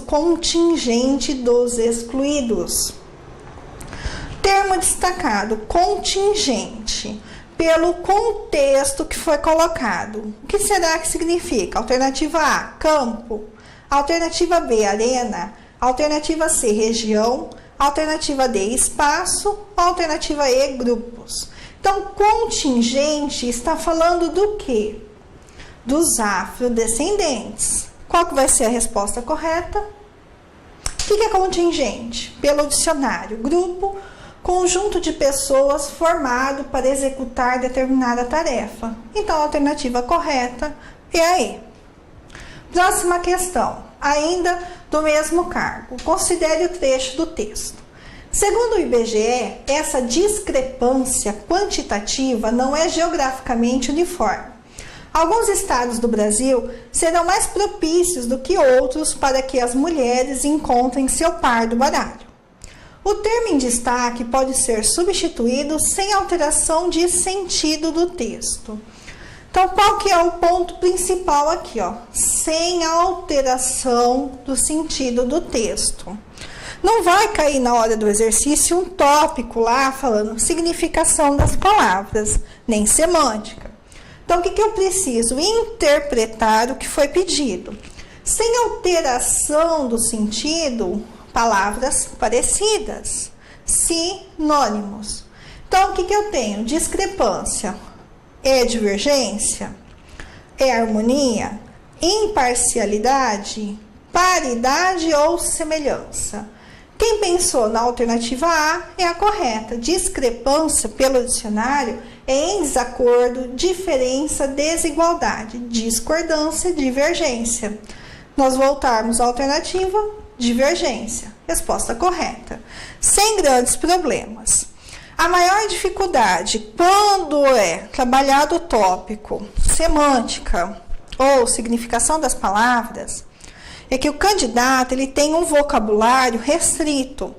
contingente dos excluídos. Termo destacado, contingente, pelo contexto que foi colocado. O que será que significa? Alternativa A, campo. Alternativa B, arena. Alternativa C, região. Alternativa D, espaço. Alternativa E, grupos. Então, contingente está falando do quê? Dos afrodescendentes. Qual que vai ser a resposta correta? O que é contingente? Pelo dicionário, grupo, conjunto de pessoas formado para executar determinada tarefa. Então, a alternativa correta é a E. Próxima questão, ainda do mesmo cargo. Considere o trecho do texto. Segundo o IBGE, essa discrepância quantitativa não é geograficamente uniforme. Alguns estados do Brasil serão mais propícios do que outros para que as mulheres encontrem seu par do baralho. O termo em destaque pode ser substituído sem alteração de sentido do texto. Então, qual que é o ponto principal aqui? Sem alteração do sentido do texto. Não vai cair na hora do exercício um tópico lá falando significação das palavras, nem semântica. Então, o que eu preciso? Interpretar o que foi pedido. Sem alteração do sentido, palavras parecidas, sinônimos. Então, o que eu tenho? Discrepância. É divergência? É harmonia? Imparcialidade? Paridade ou semelhança? Quem pensou na alternativa A é a correta. Discrepância, pelo dicionário, é em desacordo, diferença, desigualdade. Discordância, divergência. Nós voltarmos à alternativa, divergência. Resposta correta. Sem grandes problemas. A maior dificuldade, quando é trabalhado o tópico semântica ou significação das palavras, é que o candidato ele tem um vocabulário restrito.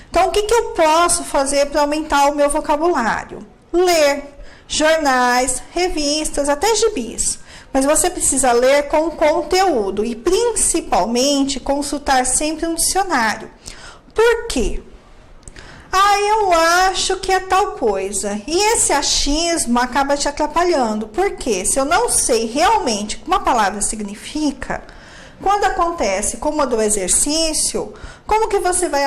Então, o que eu posso fazer para aumentar o meu vocabulário? Ler jornais, revistas, até gibis. Mas você precisa ler com conteúdo e, principalmente, consultar sempre um dicionário. Por quê? Eu acho que é tal coisa. E esse achismo acaba te atrapalhando. Por quê? Se eu não sei realmente o que uma palavra significa, quando acontece como a do exercício, como que você vai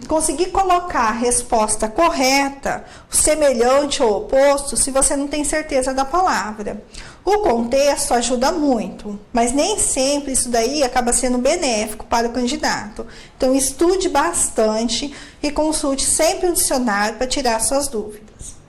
conseguir colocar a resposta correta, semelhante ou oposto, se você não tem certeza da palavra? O contexto ajuda muito, mas nem sempre isso daí acaba sendo benéfico para o candidato. Então, estude bastante e consulte sempre um dicionário para tirar suas dúvidas.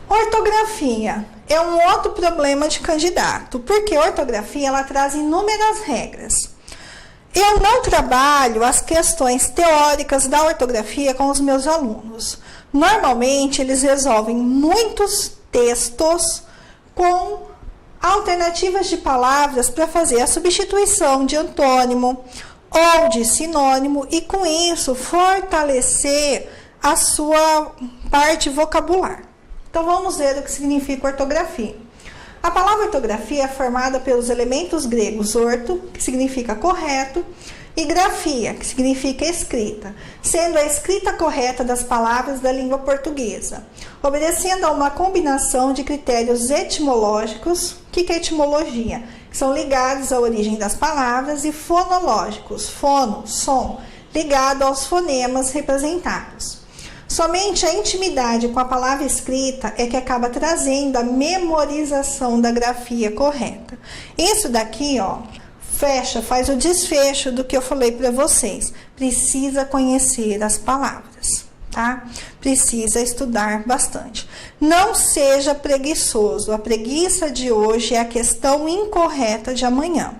Ortografia é um outro problema de candidato, porque a ortografia ela traz inúmeras regras. Eu não trabalho as questões teóricas da ortografia com os meus alunos. Normalmente, eles resolvem muitos textos com alternativas de palavras para fazer a substituição de antônimo ou de sinônimo e, com isso, fortalecer a sua parte vocabular. Então, vamos ver o que significa ortografia. A palavra ortografia é formada pelos elementos gregos orto, que significa correto, e grafia, que significa escrita, sendo a escrita correta das palavras da língua portuguesa, obedecendo a uma combinação de critérios etimológicos. O que é etimologia? Que são ligados à origem das palavras, e fonológicos, fono, som, ligado aos fonemas representados. Somente a intimidade com a palavra escrita é que acaba trazendo a memorização da grafia correta. Isso daqui, faz o desfecho do que eu falei para vocês. Precisa conhecer as palavras, tá? Precisa estudar bastante. Não seja preguiçoso. A preguiça de hoje é a questão incorreta de amanhã.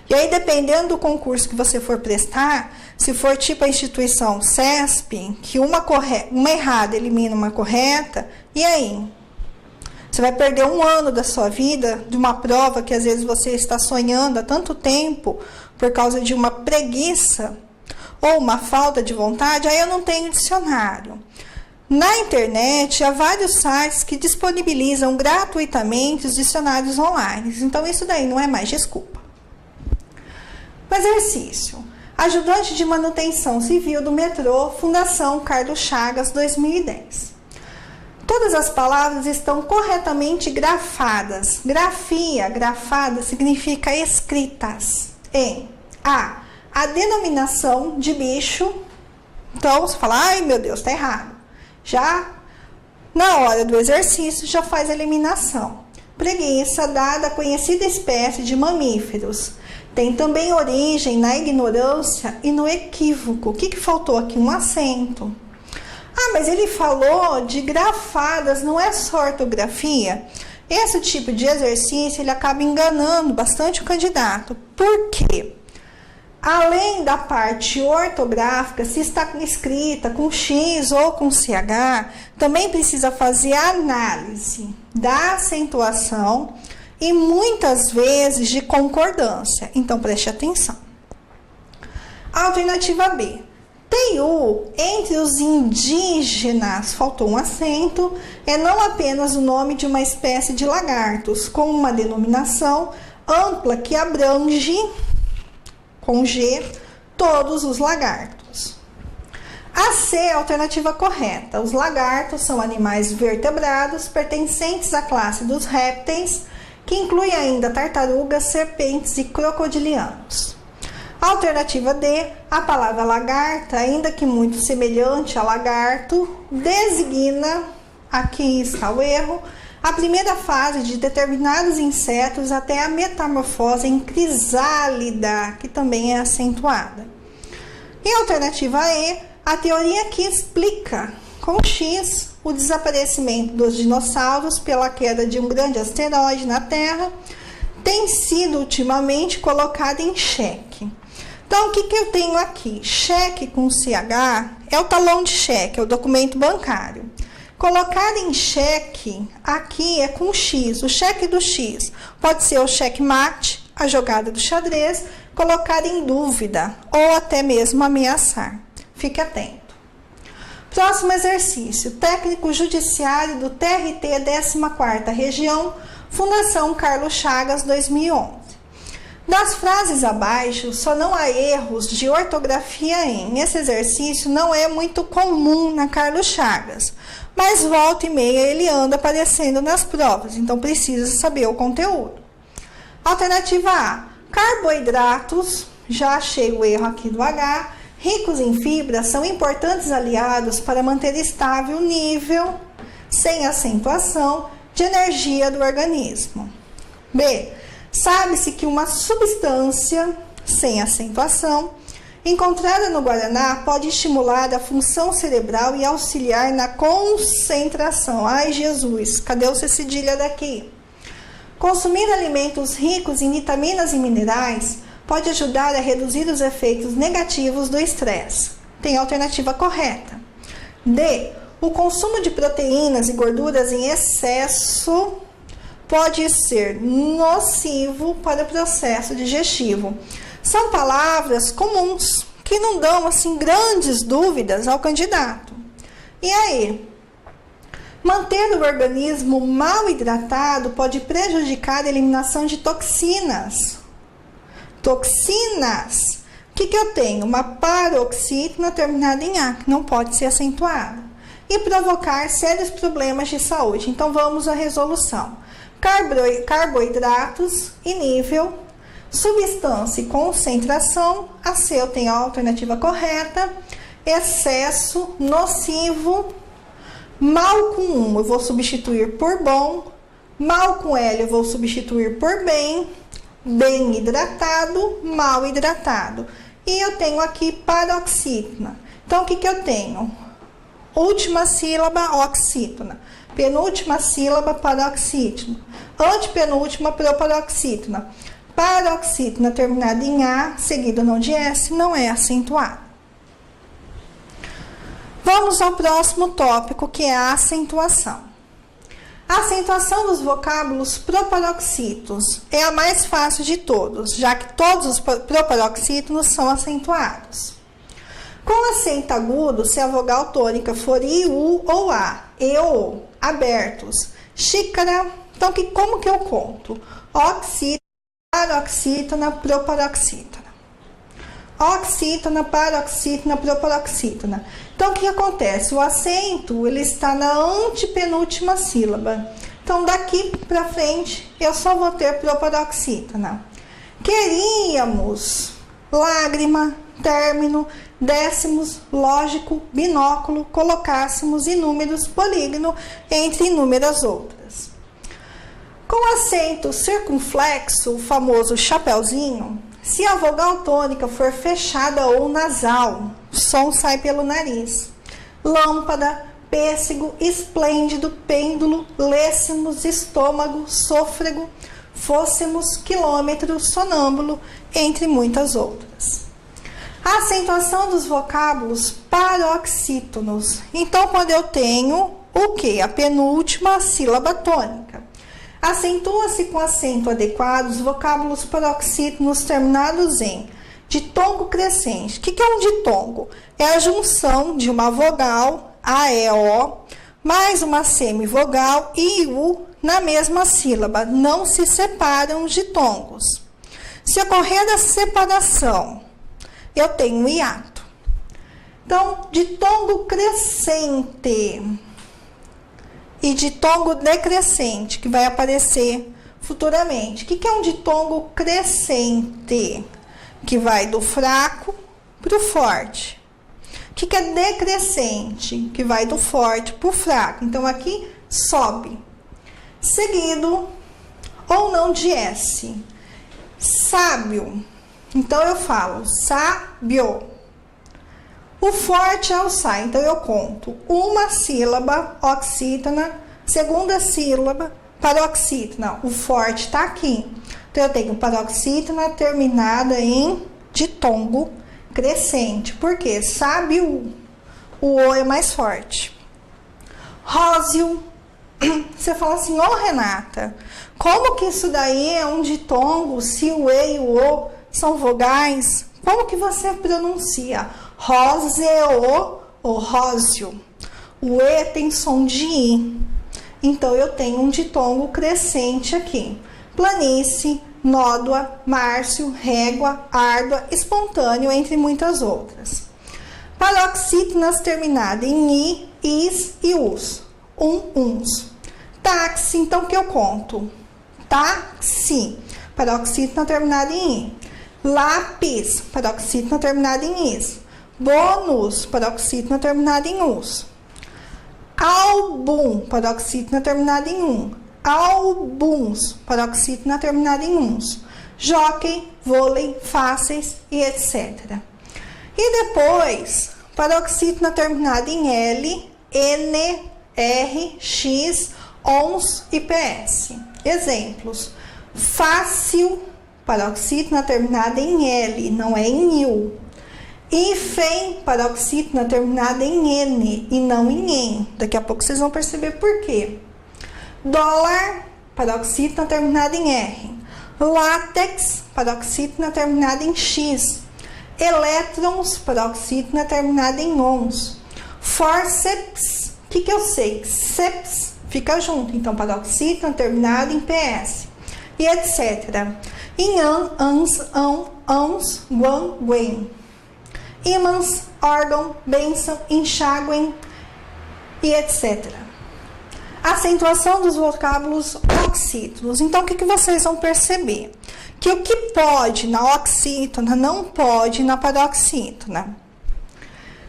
E aí, dependendo do concurso que você for prestar, se for tipo a instituição CESP, que uma errada elimina uma correta, e aí? Você vai perder um ano da sua vida de uma prova que às vezes você está sonhando há tanto tempo por causa de uma preguiça ou uma falta de vontade. Aí eu não tenho dicionário. Na internet, há vários sites que disponibilizam gratuitamente os dicionários online. Então, isso daí não é mais desculpa. Um exercício. Ajudante de manutenção civil do metrô, Fundação Carlos Chagas, 2010. Todas as palavras estão corretamente grafadas. Grafada significa escritas em a denominação de bicho. Então, você fala, ai meu Deus, tá errado. Já na hora do exercício, já faz a eliminação. Preguiça, dada a conhecida espécie de mamíferos. Tem também origem na ignorância e no equívoco. O que faltou aqui? Um acento. Ah, mas ele falou de grafadas, não é só ortografia? Esse tipo de exercício, ele acaba enganando bastante o candidato. Por quê? Além da parte ortográfica, se está escrita com X ou com CH, também precisa fazer a análise da acentuação e muitas vezes de concordância. Então, preste atenção. Alternativa B. Teiu, entre os indígenas, faltou um acento, é não apenas o nome de uma espécie de lagartos, com uma denominação ampla que abrange, com G, todos os lagartos. A C é a alternativa correta. Os lagartos são animais vertebrados pertencentes à classe dos répteis, que inclui ainda tartarugas, serpentes e crocodilianos. A alternativa D, a palavra lagarta, ainda que muito semelhante a lagarto, designa, aqui está o erro, a primeira fase de determinados insetos até a metamorfose em crisálida, que também é acentuada. E a alternativa E, a teoria que explica, com X, o desaparecimento dos dinossauros pela queda de um grande asteroide na Terra, tem sido ultimamente colocada em xeque. Então, o que eu tenho aqui? Cheque com CH é o talão de cheque, é o documento bancário. Colocar em xeque, aqui é com X, o cheque do X. Pode ser o cheque mate, a jogada do xadrez, colocar em dúvida ou até mesmo ameaçar. Fique atento. Próximo exercício, técnico judiciário do TRT 14ª Região, Fundação Carlos Chagas, 2011. Das frases abaixo, só não há erros de ortografia em. Esse exercício não é muito comum na Carlos Chagas, mas volta e meia ele anda aparecendo nas provas, então precisa saber o conteúdo. Alternativa A, carboidratos, já achei o erro aqui do H, ricos em fibra, são importantes aliados para manter estável o nível, sem acentuação, de energia do organismo. B, sabe-se que uma substância, sem acentuação, encontrada no guaraná pode estimular a função cerebral e auxiliar na concentração. Ai, Jesus, cadê o C cedilha daqui? Consumir alimentos ricos em vitaminas e minerais pode ajudar a reduzir os efeitos negativos do estresse. Tem a alternativa correta. D, o consumo de proteínas e gorduras em excesso pode ser nocivo para o processo digestivo. São palavras comuns que não dão assim grandes dúvidas ao candidato. E aí? Manter o organismo mal hidratado pode prejudicar a eliminação de toxinas. Toxinas. O que eu tenho? Uma paroxítona terminada em A, que não pode ser acentuada. E provocar sérios problemas de saúde. Então vamos à resolução. Carboidratos e nível, substância e concentração, a C eu tenho a alternativa correta, excesso, nocivo, mal com 1 eu vou substituir por bom, mal com L eu vou substituir por bem, bem hidratado, mal hidratado. E eu tenho aqui paroxítona. Então, o que eu tenho? Última sílaba, oxítona. Penúltima sílaba, paroxítona. Antepenúltima, proparoxítona. Paroxítona terminada em A, seguido não de S, não é acentuada. Vamos ao próximo tópico, que é a acentuação. A acentuação dos vocábulos proparoxítonos é a mais fácil de todos, já que todos os proparoxítonos são acentuados. Com acento agudo, se a vogal tônica for I, U ou A, E ou O, abertos, xícara, então como que eu conto? Oxítona, paroxítona, proparoxítona. oxítona, paroxítona, proparoxítona. Então, o que acontece? O acento, ele está na antepenúltima sílaba. Então, daqui para frente, eu só vou ter proparoxítona. Queríamos, lágrima, término, décimos, lógico, binóculo, colocássemos inúmeros, polígono, entre inúmeras outras. Com acento circunflexo, o famoso chapeuzinho, se a vogal tônica for fechada ou nasal, o som sai pelo nariz. Lâmpada, pêssego, esplêndido, pêndulo, lêssemos, estômago, sôfrego, fôssemos, quilômetro, sonâmbulo, entre muitas outras. A acentuação dos vocábulos paroxítonos. Então, quando eu tenho o quê? A penúltima sílaba tônica. Acentua-se com acento adequado os vocábulos paroxítonos terminados em ditongo crescente. O que é um ditongo? É a junção de uma vogal, A, E, O, mais uma semivogal, I, U, na mesma sílaba. Não se separam os ditongos. Se ocorrer a separação, eu tenho um hiato. Então, ditongo crescente e ditongo decrescente, que vai aparecer futuramente. O que é um ditongo crescente? Que vai do fraco para o forte. O que é decrescente? Que vai do forte para o fraco. Então, aqui sobe. Seguido ou não de S. Sábio. Então, eu falo sábio. O forte é o Sa, então eu conto uma sílaba oxítona, segunda sílaba paroxítona. O forte está aqui. Então, eu tenho paroxítona terminada em ditongo crescente. Por quê? Sábio, o O é mais forte. Róseo. Você fala assim, ô Renata, como que isso daí é um ditongo se o E e o O são vogais? Como que você pronuncia? Róseo ou róseo. O E tem som de I. Então, eu tenho um ditongo crescente aqui. Planície, nódoa, márcio, régua, árdua, espontâneo, entre muitas outras. Paroxítonas terminadas em I, Is e Us. Uns. Táxi, então, que eu conto? Táxi. Paroxítona terminada em I. Lápis. Paroxítona terminada em Is. Bônus, paroxítona terminada em us. Álbum, paroxítona terminada em álbuns, paroxítona terminada em uns. Jockey, vôlei, fáceis e etc. E depois, paroxítona terminada em L, N, R, X, ONS e PS. Exemplos. Fácil, paroxítona terminada em L, não é em IL. Hífen, paroxítona terminada em N e não em EN. Daqui a pouco vocês vão perceber por quê. Dólar, paroxítona terminada em R. Látex, paroxítona terminada em X. Elétrons, paroxítona terminada em ONS. Forceps, o que eu sei? Seps fica junto, então paroxítona terminada em PS. E etc. Em ans, ans, guan, guen. Ímãs, órgão, bênção, enxáguem e etc. Acentuação dos vocábulos oxítonos. Então, o que vocês vão perceber? Que o que pode na oxítona não pode na paroxítona.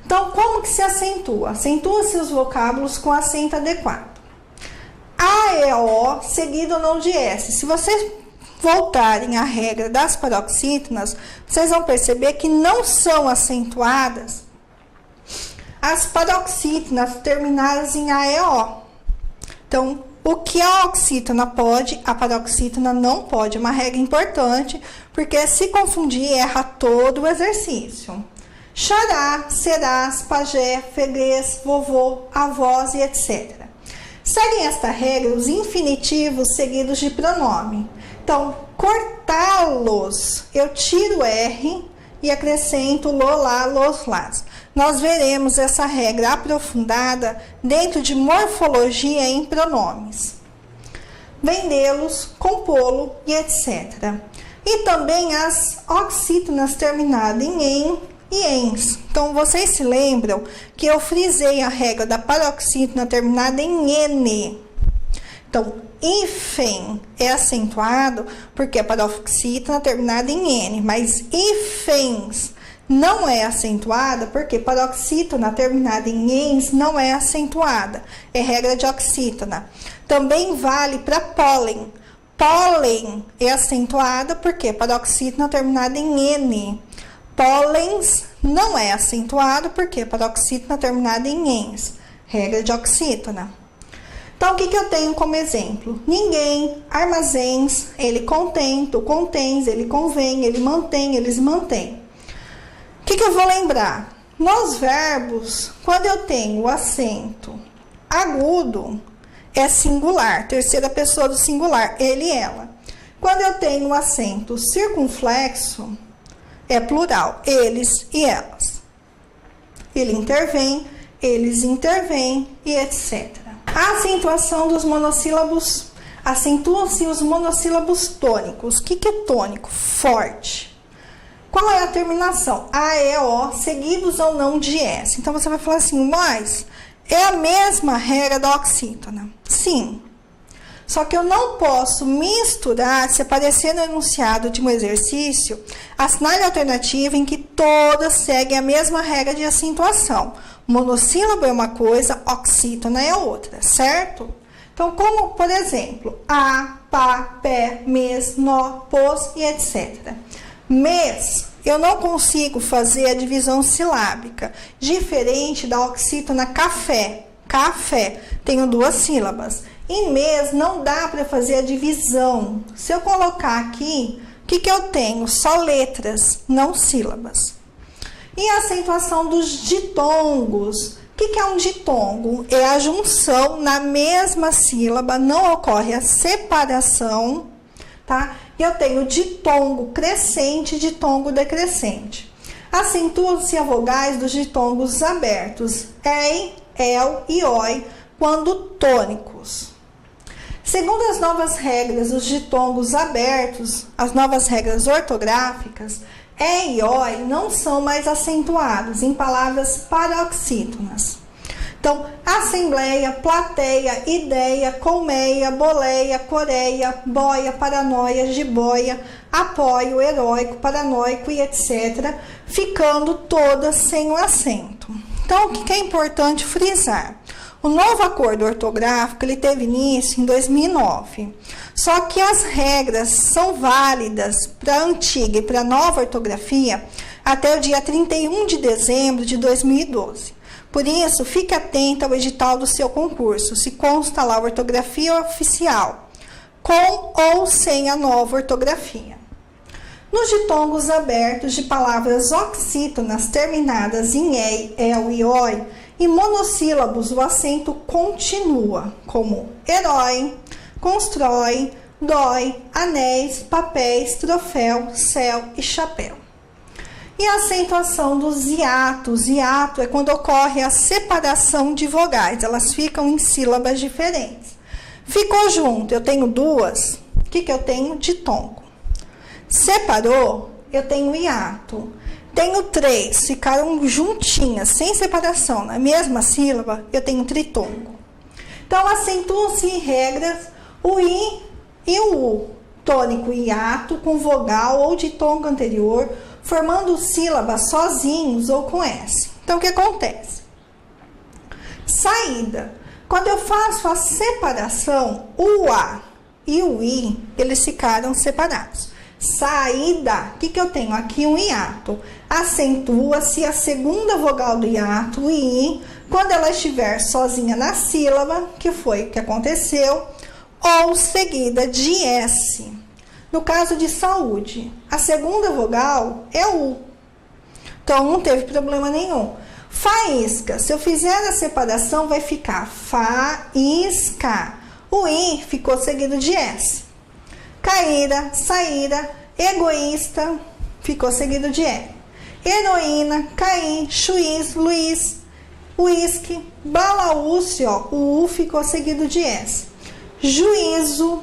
Então, como que se acentua? Acentua-se os vocábulos com acento adequado. A, E, O, seguido ou não de S. Se vocês voltarem à regra das paroxítonas, vocês vão perceber que não são acentuadas as paroxítonas terminadas em A, E, O. Então, o que a oxítona pode, a paroxítona não pode. É uma regra importante, porque se confundir, erra todo o exercício. Xará, serás, pajé, freguês, vovô, avós e etc. Seguem esta regra os infinitivos seguidos de pronome. Então, cortá-los, eu tiro o R e acrescento lo, lá, los, las. Nós veremos essa regra aprofundada dentro de morfologia em pronomes. Vendê-los, compô-lo e etc. E também as oxítonas terminadas em "en" e "ens". Então, vocês se lembram que eu frisei a regra da paroxítona terminada em "ene". Então, hífen é acentuado porque a paroxítona terminada em "n", mas hífens não é acentuada porque paroxítona terminada em "ens" não é acentuada. É regra de oxítona. Também vale para pólen. Pólen é acentuada porque paroxítona terminada em "n". Pólens não é acentuado porque paroxítona terminada em "ens". Regra de oxítona. Então, o que eu tenho como exemplo? Ninguém, armazéns, ele contém, tu contens, ele convém, ele mantém, eles mantêm. O que eu vou lembrar? Nos verbos, quando eu tenho o acento agudo, é singular, terceira pessoa do singular, ele e ela. Quando eu tenho o acento circunflexo, é plural, eles e elas. Ele intervém, eles intervêm e etc. A acentuação dos monossílabos, acentuam-se os monossílabos tônicos. O que é tônico? Forte. Qual é a terminação? A, E, O, seguidos ou não de S. Então, você vai falar assim, mas é a mesma regra da oxítona? Sim. Só que eu não posso misturar, se aparecer no enunciado de um exercício, assinale a alternativa em que todas seguem a mesma regra de acentuação. Monossílabo é uma coisa, oxítona é outra, certo? Então, como, por exemplo, a, pá, pé, mês, nó, pôs e etc. Mês, eu não consigo fazer a divisão silábica, diferente da oxítona café. Café, tenho duas sílabas. Em mês, não dá para fazer a divisão. Se eu colocar aqui, o que eu tenho? Só letras, não sílabas. E a acentuação dos ditongos. O que é um ditongo? É a junção na mesma sílaba, não ocorre a separação, tá? E eu tenho ditongo crescente e ditongo decrescente. Acentuam-se as vogais dos ditongos abertos, ei, el e oi, quando tônicos. Segundo as novas regras dos ditongos abertos, as novas regras ortográficas, E e OI não são mais acentuados em palavras paroxítonas. Então, assembleia, plateia, ideia, colmeia, boleia, coreia, boia, paranoia, jiboia, apoio, heróico, paranoico e etc., ficando todas sem o acento. Então, o que é importante frisar? O novo acordo ortográfico ele teve início em 2009. Só que as regras são válidas para a antiga e para a nova ortografia até o dia 31 de dezembro de 2012. Por isso, fique atento ao edital do seu concurso, se consta lá a ortografia oficial, com ou sem a nova ortografia. Nos ditongos abertos de palavras oxítonas terminadas em ei, el e oi, e monossílabos, o acento continua, como herói, constrói, dói, anéis, papéis, troféu, céu e chapéu. E a acentuação dos hiatos. Hiato é quando ocorre a separação de vogais, elas ficam em sílabas diferentes. Ficou junto, eu tenho duas, o que eu tenho? Ditongo. Separou, eu tenho hiato. Tenho três, ficaram juntinhas, sem separação, na mesma sílaba, eu tenho tritongo. Então, acentuam-se em regras o I e o U, tônico e hiato, com vogal ou ditongo anterior, formando sílabas sozinhos ou com S. Então, o que acontece? Saída. Quando eu faço a separação, o A e o I, eles ficaram separados. Saída, o que eu tenho aqui? Um hiato. Acentua-se a segunda vogal do hiato, o I, quando ela estiver sozinha na sílaba, que foi o que aconteceu, ou seguida de S. No caso de saúde, a segunda vogal é U. Então, não teve problema nenhum. Faísca, se eu fizer a separação, vai ficar faísca. O I ficou seguido de S. Caíra, saíra, egoísta, ficou seguido de E. Heroína, cair, juiz, Luiz, uísque, balaúcio, o U ficou seguido de S. Juízo,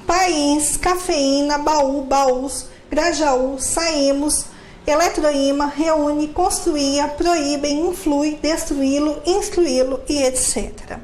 país, cafeína, baú, baús, Grajaú, saímos, eletroímã, reúne, construía, proíbem, influi, destruí-lo, instruí-lo e etc.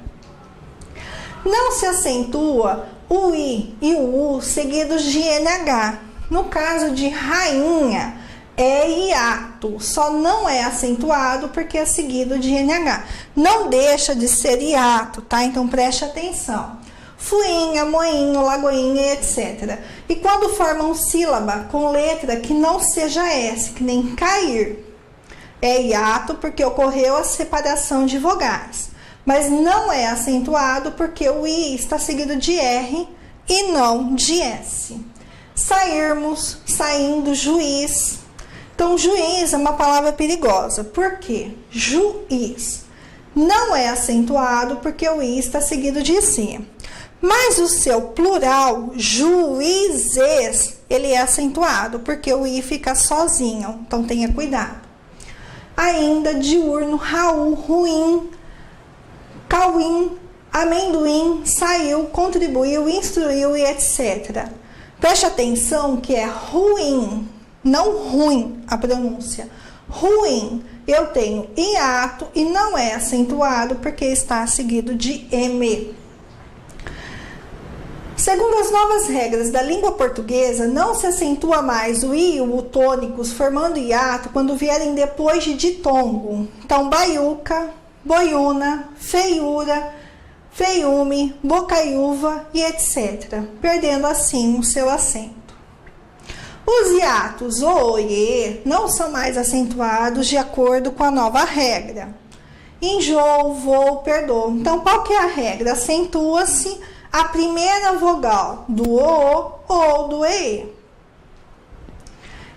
Não se acentua o I e o U seguidos de NH. No caso de rainha, é hiato, só não é acentuado porque é seguido de NH. Não deixa de ser hiato, tá? Então preste atenção. Fuinha, moinho, lagoinha, etc. E quando formam sílaba com letra que não seja S, que nem cair, é hiato porque ocorreu a separação de vogais. Mas não é acentuado porque o I está seguido de R e não de S. Sairmos, saindo, juiz. Então, juiz é uma palavra perigosa. Por quê? Juiz. Não é acentuado porque o I está seguido de si. Mas o seu plural, juízes, ele é acentuado porque o I fica sozinho. Então, tenha cuidado. Ainda, diurno, Raul, ruim, cauim, amendoim, saiu, contribuiu, instruiu e etc. Preste atenção que é ruim, não ruim a pronúncia. Ruim, eu tenho hiato e não é acentuado porque está seguido de M. Segundo as novas regras da língua portuguesa, não se acentua mais o I e o U tônicos formando hiato quando vierem depois de ditongo. Então, baiuca, boiuna, feiura, feiume, bocaiúva e etc., perdendo assim o seu acento. Os hiatos O e E não são mais acentuados de acordo com a nova regra. Enjoo, voo, perdoo. Então, qual que é a regra? Acentua-se a primeira vogal do O ou do EE.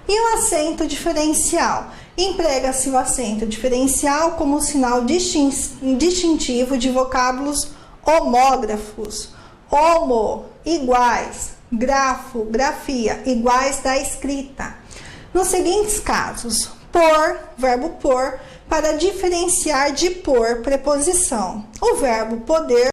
E o acento diferencial? Emprega-se o acento diferencial como sinal distintivo de vocábulos homógrafos. Homo, iguais. Grafo, grafia, iguais da escrita. Nos seguintes casos: por, verbo por, para diferenciar de por, preposição. O verbo poder